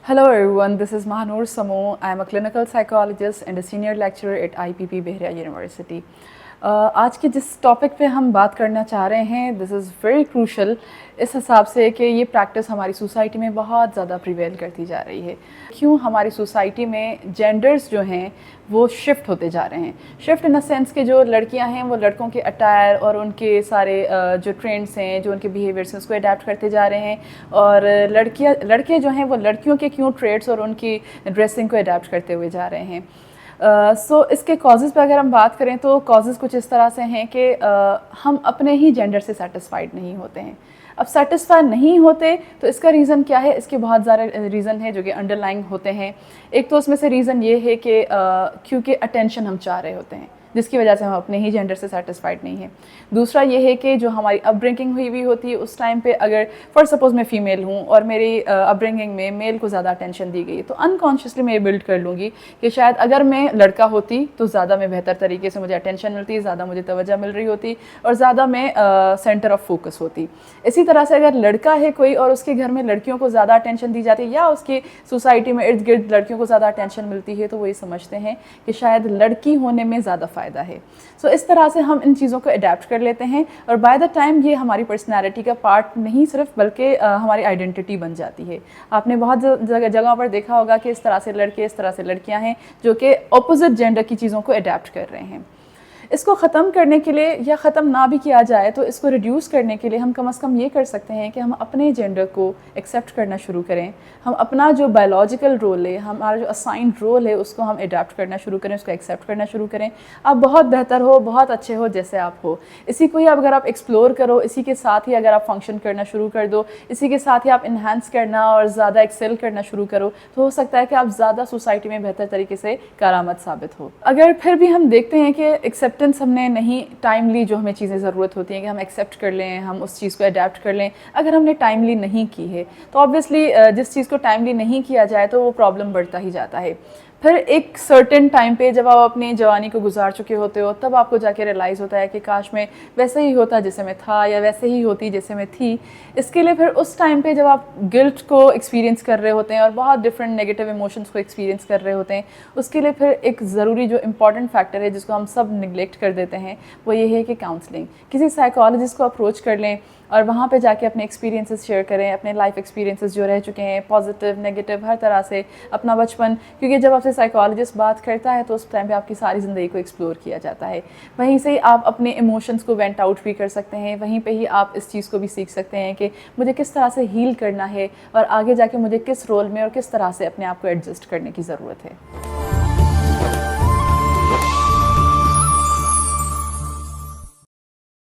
Hello everyone, this is Mahanur Samo. I am a clinical psychologist and a senior lecturer at IPP Behria University. आज के जिस topic पे हम बात करना चाह रहे हैं दिस इज़ वेरी क्रूशल इस हिसाब से कि ये प्रैक्टिस हमारी सोसाइटी में बहुत ज़्यादा प्रिवेल करती जा रही है। क्यों हमारी सोसाइटी में जेंडर्स जो हैं वो शिफ्ट होते जा रहे हैं। शिफ्ट इन द सेंस कि जो लड़कियां हैं वो लड़कों के अटायर और उनके सारे जो ट्रेंड्स हैं, जो उनके बिहेवियर्स हैं उसको अडेप्ट करते जा रहे हैं, और लड़के जो हैं वो लड़कियों के क्यों ट्रेड्स और उनकी ड्रेसिंग को अडेप्ट करते हुए जा रहे हैं। सो इसके कॉजेज़ पे अगर हम बात करें तो कॉजेज़ कुछ इस तरह से हैं कि हम अपने ही जेंडर से सेटिस्फाइड नहीं होते हैं। अब सेटिस्फाई नहीं होते तो इसका रीज़न क्या है? इसके बहुत सारे रीज़न हैं जो कि अंडरलाइंग होते हैं। एक तो उसमें से रीज़न ये है कि क्योंकि अटेंशन हम चाह रहे होते हैं, जिसकी वजह से हम अपने ही जेंडर से सेटिस्फाइड नहीं हैं। दूसरा ये है कि जो हमारी अपब्रिंगिंग हुई होती है उस टाइम पे, अगर फॉर सपोज़ मैं फ़ीमेल हूँ और मेरी अपब्रिंगिंग में मेल को ज़्यादा अटेंशन दी गई, तो अनकॉन्शियसली मैं ये बिल्ड कर लूँगी कि शायद अगर मैं लड़का होती तो ज़्यादा मैं बेहतर तरीके से मुझे अटेंशन मिलती, ज़्यादा मुझे तवज्जो मिल रही होती और ज़्यादा मैं सेंटर ऑफ फोकस होती। इसी तरह से अगर लड़का है कोई और उसके घर में लड़कियों को ज़्यादा अटेंशन दी जाती है या उसकी सोसाइटी में इर्द गिर्द लड़कियों को ज़्यादा अटेंशन मिलती है, तो वो ये समझते हैं कि शायद लड़की होने में ज़्यादा फ़ायदा है। सो इस तरह से हम इन चीज़ों को अडेप्ट कर लेते हैं और बाय द टाइम ये हमारी पर्सनैलिटी का पार्ट नहीं सिर्फ बल्कि हमारी आइडेंटिटी बन जाती है। आपने बहुत जगह पर देखा होगा कि इस तरह से लड़के, इस तरह से लड़कियां हैं जो कि अपोजिट जेंडर की चीज़ों को अडेप्ट कर रहे हैं। इसको ख़त्म करने के लिए या ख़त्म ना भी किया जाए तो इसको रिड्यूस करने के लिए हम कम से कम ये कर सकते हैं कि हम अपने जेंडर को एक्सेप्ट करना शुरू करें। हम अपना जो बायोलॉजिकल रोल है, हमारा जो असाइंड रोल है, उसको हम अडेप्ट करना शुरू करें, उसको एक्सेप्ट करना शुरू करें। आप बहुत बेहतर हो, बहुत अच्छे हो जैसे आप हो, इसी को ही अगर आप एक्सप्लोर करो, इसी के साथ ही अगर आप फंक्शन करना शुरू कर दो, इसी के साथ ही आप इन्हांस करना और ज़्यादा एक्सेल करना शुरू करो, तो हो सकता है कि आप ज़्यादा सोसाइटी में बेहतर तरीके से कारआमद साबित हो। अगर फिर भी हम देखते हैं कि एक्सेप्टेंस हमने नहीं टाइमली, जो हमें चीज़ें ज़रूरत होती हैं कि हम एक्सेप्ट कर लें, हम उस चीज़ को अडेप्ट कर लें, अगर हमने टाइमली नहीं की है तो ऑब्वियसली जिस चीज़ को टाइमली नहीं किया जाए तो वो प्रॉब्लम बढ़ता ही जाता है। फिर एक सर्टेन टाइम पे जब आप अपनी जवानी को गुजार चुके होते हो तब आपको जाके रियलाइज़ होता है कि काश मैं वैसे ही होता जैसे मैं था, या वैसे ही होती जैसे मैं थी। इसके लिए फिर उस टाइम पे जब आप गिल्ट को एक्सपीरियंस कर रहे होते हैं और बहुत डिफरेंट नेगेटिव इमोशंस को एक्सपीरियंस कर रहे होते हैं, उसके लिए फिर एक ज़रूरी जो इंपॉर्टेंट फैक्टर है जिसको हम सब निगलेक्ट कर देते हैं, वो ये है कि काउंसलिंग। किसी साइकोलॉजिस्ट को अप्रोच कर लें और वहाँ पे जाके अपने एक्सपीरियंसेस शेयर करें, अपने लाइफ एक्सपीरियंसेस जो रह चुके हैं, पॉजिटिव नेगेटिव हर तरह से, अपना बचपन, क्योंकि जब आपसे साइकोलॉजिस्ट बात करता है तो उस टाइम पे आपकी सारी ज़िंदगी को एक्सप्लोर किया जाता है। वहीं से ही आप अपने इमोशंस को वेंट आउट भी कर सकते हैं, वहीं पे ही आप इस चीज़ को भी सीख सकते हैं कि मुझे किस तरह से हील करना है और आगे जाके मुझे किस रोल में और किस तरह से अपने आप को एडजस्ट करने की ज़रूरत है।